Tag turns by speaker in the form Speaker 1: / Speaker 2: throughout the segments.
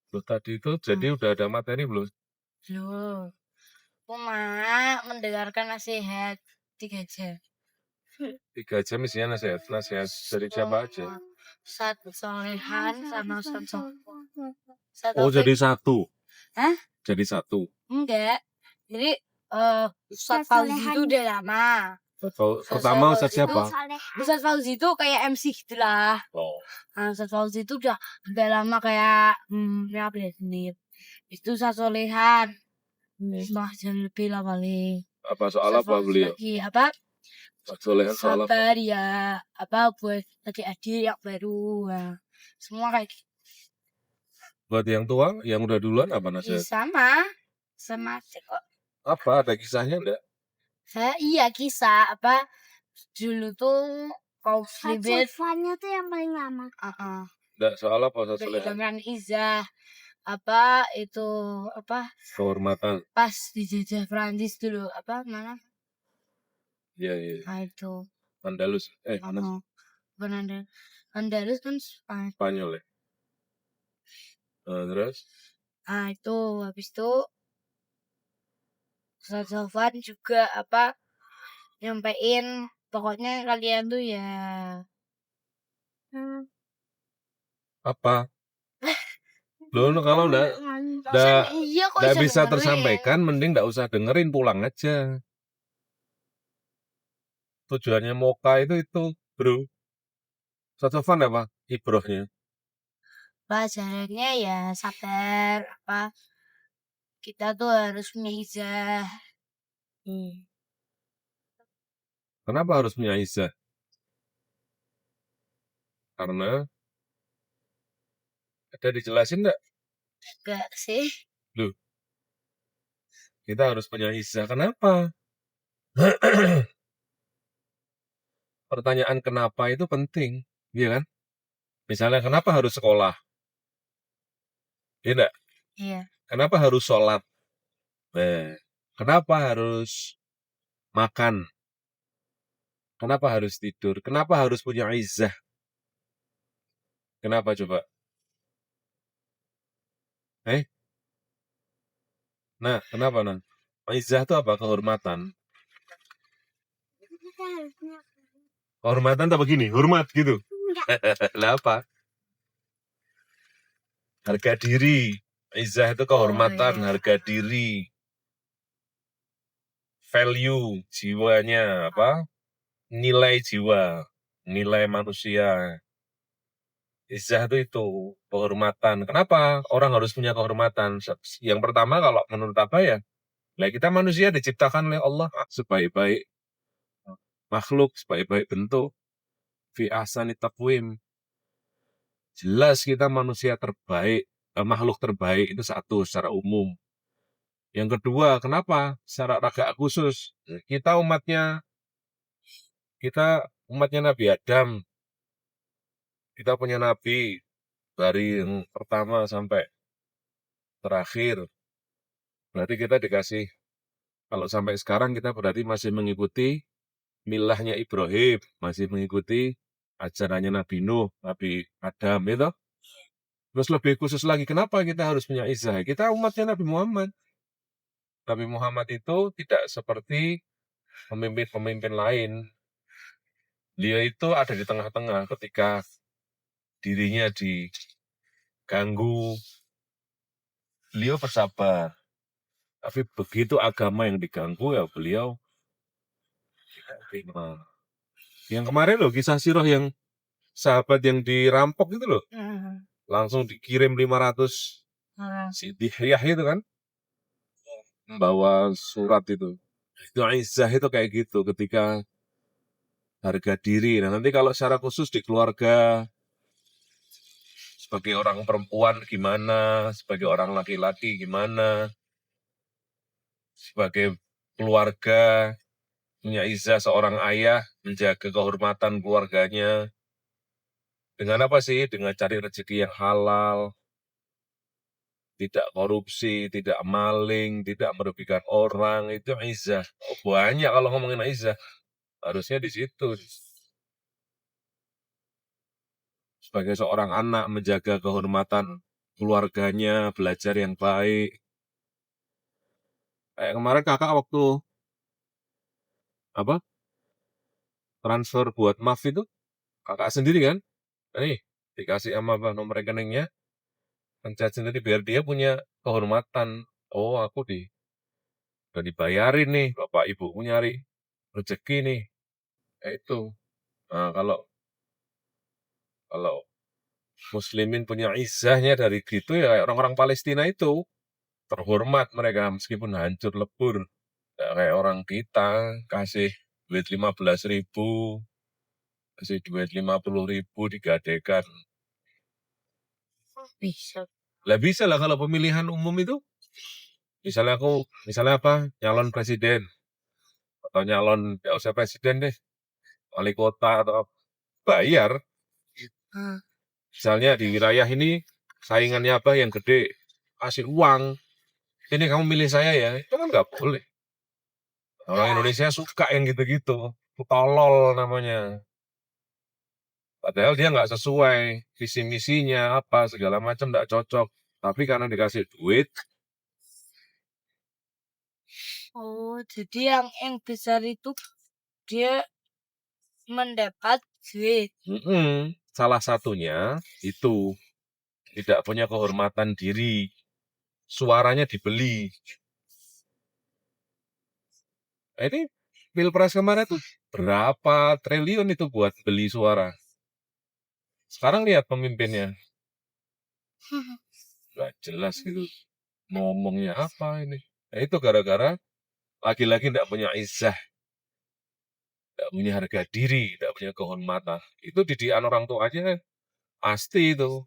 Speaker 1: Loh, tadi itu jadi udah ada materi belum?
Speaker 2: Belum. Cuma mendengarkan nasihat 3 jam.
Speaker 1: 3 jam isinya nasihat dari siapa aja?
Speaker 2: Ustadz Solehan sama Ustadz
Speaker 1: Oh, jadi
Speaker 2: Taufik.
Speaker 1: satu.
Speaker 2: Hah?
Speaker 1: Jadi satu.
Speaker 2: Enggak. Jadi Ustadz Fauzi itu udah lama.
Speaker 1: Pertama Ustadz siapa?
Speaker 2: Ustadz Fauzi itu kayak MC gitulah.
Speaker 1: Oh.
Speaker 2: Nah, Ustadz Fauzi itu udah lama kayak berapa ya menit. Itu Ustadz Solehan. Setengah jam lebih lah paling.
Speaker 1: Apa soal apa beliau?
Speaker 2: Lagi apa?
Speaker 1: Ustadz Solehan soal apa?
Speaker 2: Sabar ya, apa buat adik-adik yang baru. Nah, semua kayak gitu.
Speaker 1: Buat yang tua, yang udah duluan apa nasihat?
Speaker 2: Sama sih kok.
Speaker 1: Apa, ada kisahnya enggak?
Speaker 2: Iya kisah apa dulu tuh kaum muslimin
Speaker 3: Soalnya tuh yang paling lama.
Speaker 1: Enggak, soal apa Ustadz Solehan?
Speaker 2: kehilangan izah apa itu apa
Speaker 1: Kehormatan.
Speaker 2: pas dijajah Prancis dulu apa mana?
Speaker 1: Iya.
Speaker 2: Nah itu.
Speaker 1: Andalus.
Speaker 2: Benar. Andalus kan
Speaker 1: Spanyol ya. Terus?
Speaker 2: Nah itu habis itu Ustadz Sofwan juga apa nyampein pokoknya kalian tuh ya
Speaker 1: Apa? Loh, kalau enggak bisa tersampaikan, mending enggak usah dengerin, pulang aja. Tujuannya Moka itu, bro. Sofwan apa? Ibrohnya.
Speaker 2: pelajarannya ya sabar apa kita tuh harus punya izah.
Speaker 1: Kenapa harus punya izah? Karena ada dijelasin enggak?
Speaker 2: Enggak sih.
Speaker 1: Loh, kita harus punya izah. Kenapa? Pertanyaan kenapa itu penting, iya kan? Misalnya kenapa harus sekolah? Iya enggak?
Speaker 2: Iya.
Speaker 1: Kenapa harus sholat? Kenapa harus makan? Kenapa harus tidur? Kenapa harus punya izah? Kenapa coba? Nah, kenapa, Nan? Izah itu apa? Kehormatan. Kehormatan tak begini? Hormat gitu? Lah apa? Harga diri. Izah itu kehormatan, harga diri. Value jiwanya, apa? Nilai jiwa, nilai manusia. Izah itu kehormatan. Kenapa orang harus punya kehormatan? Yang pertama kalau menurut apa ya? Lah kita manusia diciptakan oleh Allah sebaik-baik makhluk, sebaik-baik bentuk. Fi ahsani taqwim. Jelas kita manusia terbaik, makhluk terbaik itu satu secara umum. Yang kedua, kenapa? Secara agak khusus. Kita umatnya Nabi Adam. Kita punya Nabi dari yang pertama sampai terakhir. Berarti kita dikasih, kalau sampai sekarang kita berarti masih mengikuti milahnya Ibrahim, masih mengikuti ajarannya Nabi Nuh, Nabi Adam, itu. Terus lebih khusus lagi, kenapa kita harus punya izah? Kita umatnya Nabi Muhammad. Nabi Muhammad itu tidak seperti pemimpin-pemimpin lain. Dia itu ada di tengah-tengah ketika dirinya diganggu. Beliau bersabar. Tapi begitu agama yang diganggu, ya beliau tidak terima. Yang kemarin loh, kisah sirah yang sahabat yang dirampok itu loh. Langsung dikirim 500 si Dihyah itu kan. Membawa surat itu. Itu izah itu kayak gitu ketika harga diri. Nah, nanti kalau secara khusus di keluarga, sebagai orang perempuan gimana, sebagai orang laki-laki gimana, sebagai keluarga, punya izah seorang ayah, menjaga kehormatan keluarganya. Dengan apa sih? Dengan cari rezeki yang halal, tidak korupsi, tidak maling, tidak merugikan orang, itu izah. Oh, banyak kalau ngomongin izah. Harusnya di situ. Sebagai seorang anak menjaga kehormatan keluarganya, belajar yang baik. Kayak kemarin kakak waktu apa transfer buat MAF itu, kakak sendiri kan, nih dikasih sama apa nomor rekeningnya, pencet sendiri biar dia punya kehormatan. Oh aku udah dibayarin nih, bapak ibuku nyari rezeki nih. Itu. Nah, kalau kalau muslimin punya izzahnya dari gitu ya kayak orang-orang Palestina itu. Terhormat mereka meskipun hancur lebur. Nggak kayak orang kita kasih duit 15.000, kasih duit 50.000 digadekan.
Speaker 2: Bisa.
Speaker 1: Lah bisa lah kalau pemilihan umum itu. Misalnya apa, nyalon presiden atau nyalon nggak usah presiden deh, wali kota atau bayar.
Speaker 2: Ah,
Speaker 1: Misalnya di wilayah ini saingannya apa yang gede, kasih uang. Ini kamu milih saya ya, itu kan nggak boleh. Orang Indonesia suka yang gitu-gitu, itu tolol namanya. Padahal dia nggak sesuai visi misinya apa segala macam nggak cocok. Tapi karena dikasih duit,
Speaker 2: Oh, jadi yang besar itu dia mendapat duit.
Speaker 1: salah satunya itu tidak punya kehormatan diri, suaranya dibeli. Nah, ini pilpres kemarin tuh berapa triliun itu buat beli suara. Sekarang lihat pemimpinnya, nggak jelas gitu ngomongnya apa ini. Nah, itu gara-gara lagi-lagi tidak punya izzah, tidak punya harga diri, tidak punya kehormatan. Itu didikan orang tua aja pasti itu.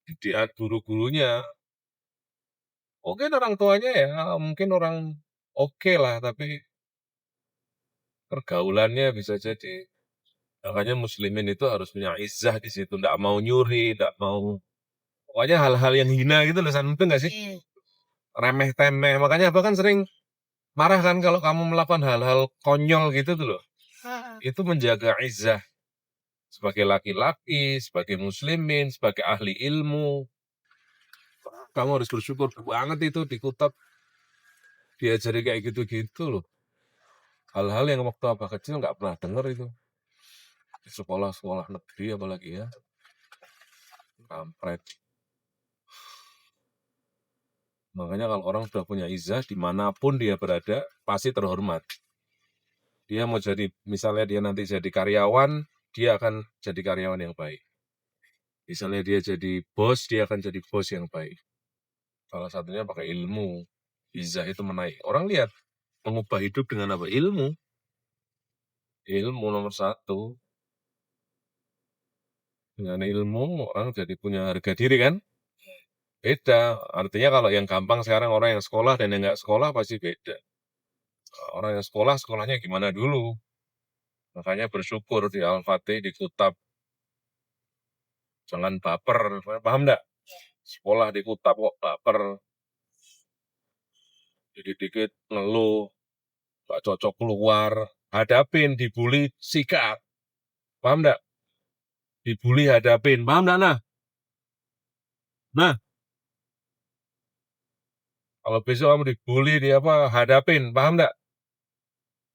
Speaker 1: Didikan guru-gurunya. Mungkin orang tuanya ya, mungkin orang oke lah, tapi pergaulannya bisa jadi. Makanya muslimin itu harus punya izzah di situ. Tidak mau nyuri, tidak mau. Pokoknya hal-hal yang hina gitu loh, San. Betul nggak sih?
Speaker 2: Iya.
Speaker 1: Remeh-temeh. Makanya Abah kan sering marah kan kalau kamu melakukan hal-hal konyol gitu tuh loh.
Speaker 2: Ah,
Speaker 1: Itu menjaga izzah. Sebagai laki-laki, sebagai muslimin, sebagai ahli ilmu. Kamu harus bersyukur banget itu di Kutab diajari kayak gitu-gitu loh. Hal-hal yang waktu Abah kecil nggak pernah denger itu. Di sekolah-sekolah negeri apalagi ya. Kampret. Makanya kalau orang sudah punya izzah, dimanapun dia berada, pasti terhormat. Dia mau jadi, misalnya dia nanti jadi karyawan, dia akan jadi karyawan yang baik. Misalnya dia jadi bos, dia akan jadi bos yang baik. Salah satunya pakai ilmu. Izzah itu menaik. Orang lihat, mengubah hidup dengan apa? Ilmu. Ilmu nomor satu. Dengan ilmu, orang jadi punya harga diri kan? Beda. Artinya kalau yang gampang sekarang orang yang sekolah dan yang nggak sekolah pasti beda. Orang yang sekolah, sekolahnya gimana dulu? Makanya bersyukur di Al-Fatih, di Kutab. Jangan baper. Paham nggak? Sekolah di Kutab kok baper. Dikit-dikit ngeluh. Gak cocok keluar. Hadapin, dibully, sikat. Paham nggak? Dibully, hadapin. Paham nggak, nah? Nah, kalau besok kamu dibully, di apa, hadapin. Paham nggak?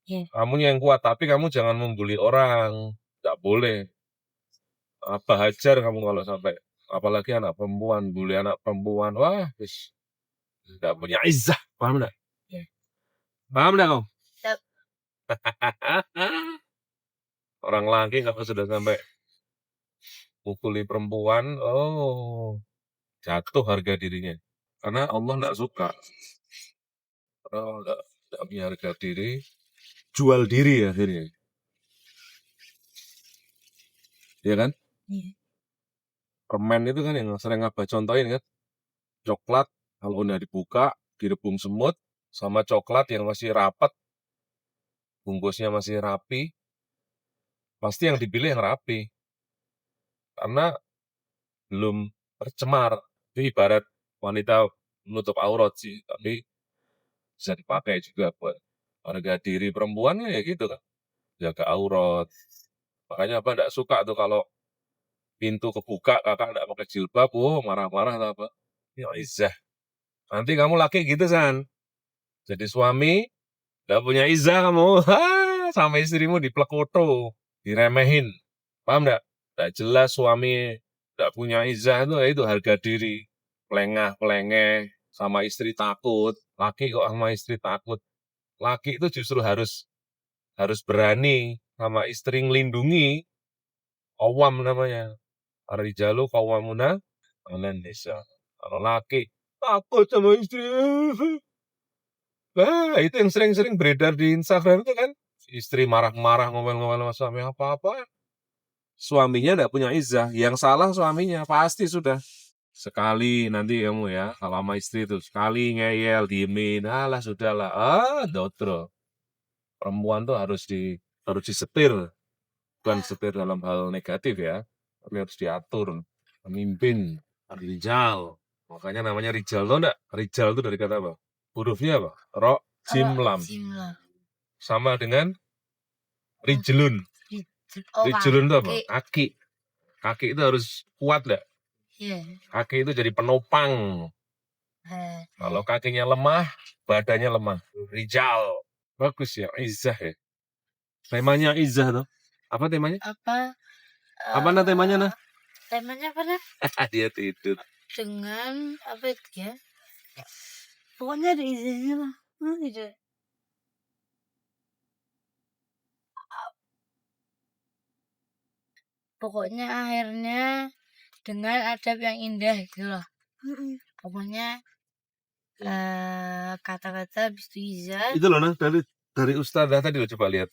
Speaker 2: iya.
Speaker 1: Kamu yang kuat, tapi kamu jangan membuli orang. Nggak boleh. Apa hajar kamu kalau sampai, apalagi anak perempuan, bully anak perempuan. Wah, wis. Nggak punya izzah. Paham nggak?
Speaker 2: Iya.
Speaker 1: Paham nggak kamu?
Speaker 2: Yap.
Speaker 1: Orang laki kalau sudah sampai pukuli perempuan, oh, jatuh harga dirinya. Karena Allah nggak suka. Karena Allah nggak punya harga diri, jual diri akhirnya. Iya kan?
Speaker 2: Iya.
Speaker 1: Permen itu kan yang sering Abah contohin kan. Coklat, kalau udah dibuka, direbung semut, sama coklat yang masih rapat, bungkusnya masih rapi, pasti yang dipilih yang rapi. Karena belum tercemar. Itu ibarat wanita menutup aurat sih, tapi bisa dipakai juga buat harga diri perempuannya ya gitu kan. Jaga aurat. Makanya apa enggak suka tuh kalau pintu kebuka, kakak nggak pakai jilbab, marah-marah atau apa. Ya izzah. Nanti kamu laki gitu, San. Jadi suami, nggak punya izzah kamu, sama istrimu diplekoto, diremehin. Paham nggak? Nggak jelas suami nggak punya izzah itu harga diri. Pelengah-pelengeh, sama istri takut. Laki kok sama istri takut. Laki itu justru harus berani sama istri ngelindungi. Qawwam namanya. Ar-rijalu qawwamuna 'alan nisa. Kalau laki takut sama istri. Nah, itu yang sering-sering beredar di Instagram itu kan. Istri marah-marah ngomel-ngomel sama suami apa-apa. Suaminya enggak punya izzah. Yang salah suaminya, pasti sudah. Sekali nanti kamu ya, kalau sama istri itu, sekali ngeyel, diemin, alah sudahlah. Dotro. Perempuan tuh harus disetir. Bukan setir dalam hal negatif ya, tapi harus diatur. Pemimpin, rijal. Makanya namanya rijal, tau enggak? Rijal itu dari kata apa? Hurufnya apa? Ro, jim, lam. Sama dengan rijlun. Rijlun itu apa? Kaki. Kaki itu harus kuat enggak? Kaki itu jadi penopang. Kalau kakinya lemah, badannya lemah. Rijal. Bagus ya, izzah ya. Temanya izzah tuh. Apa temanya? Apa temanya nah?
Speaker 2: Temanya apa nah?
Speaker 1: Dia tidur.
Speaker 2: Dengan apa itu ya? Pokoknya ada izinnya lah. Gitu. Pokoknya akhirnya dengan adab yang indah gitu loh. Pokoknya kata-kata habis itu izzah.
Speaker 1: Itu loh nah, dari ustadzah tadi lo coba lihat.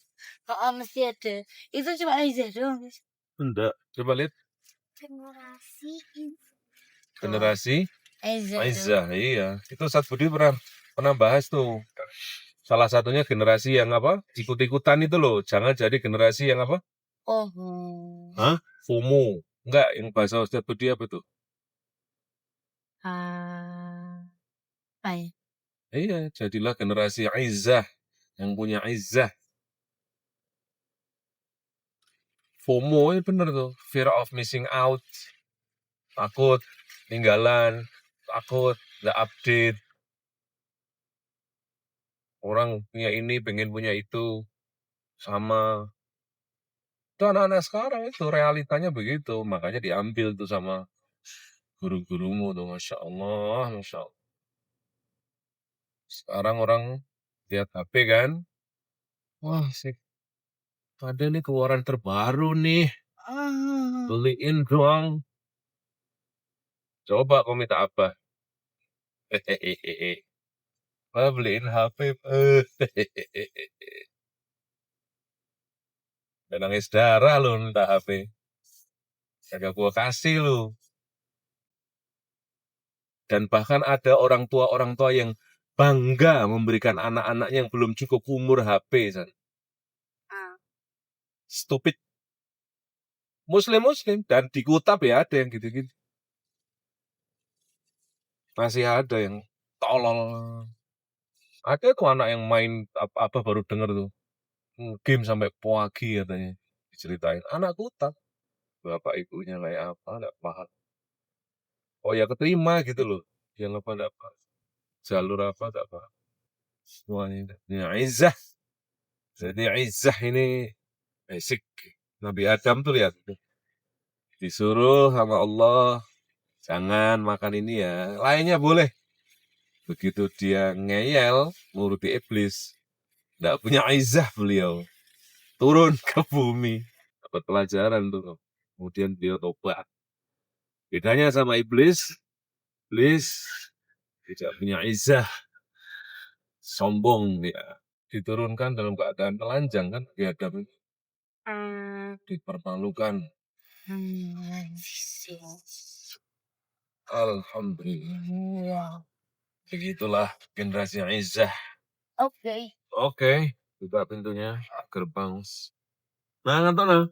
Speaker 2: Mesti ada. Itu cuma izzah doang, guys.
Speaker 1: Enggak, coba lihat. Generasi izzah, iya. Itu Ustadz Budi pernah bahas tuh. Salah satunya generasi yang apa? Ikut-ikutan itu loh. Jangan jadi generasi yang apa? Hah? FOMO. Enggak, yang bahasa Ustadz Budi apa tuh?
Speaker 2: Apa ya?
Speaker 1: Iya, jadilah generasi izzah. Yang punya izzah. FOMO ini bener tuh. Fear of missing out. Takut tinggalan. Takut nggak update. Orang punya ini, pengen punya itu. Sama. Itu anak-anak sekarang itu realitanya begitu. Makanya diambil tuh sama guru-gurumu tuh. Masya Allah, Masya Allah. Sekarang orang lihat HP kan. Wah sih. Ada nih keluaran terbaru nih. Beliin doang. Coba kau minta apa? Hehehe. Beliin HP. Udah nangis darah lu minta HP. Kagak gua kasih lu. Dan bahkan ada orang tua yang bangga memberikan anak-anaknya yang belum cukup umur HP. San. Stupid. Muslim. Dan di Kutab ya ada yang gitu-gitu. Masih ada yang tolol. Ada tuh anak yang main apa baru denger tuh. Game sampai pagi katanya. Diceritain. Anak Kutab. Bapak ibunya kayak apa, enggak paham. Oh ya keterima gitu loh. Yang apa enggak paham. Jalur apa enggak paham. Semuanya. Ya izzah. Jadi izzah ini basic. Nabi Adam tuh lihat. Disuruh sama Allah. Jangan makan ini ya. Lainnya boleh. Begitu dia ngeyel, nuruti iblis. Nggak punya izzah beliau. Turun ke bumi. Dapat pelajaran tuh. Kemudian beliau tobat. Bedanya sama iblis. Iblis tidak punya izzah. Sombong dia. Diturunkan dalam keadaan telanjang kan. Di Adam itu. Dipermalukan. Alhamdulillah. Begitulah generasi izzah. Oke. Buka pintunya, gerbang. Nah, ngantuk nah.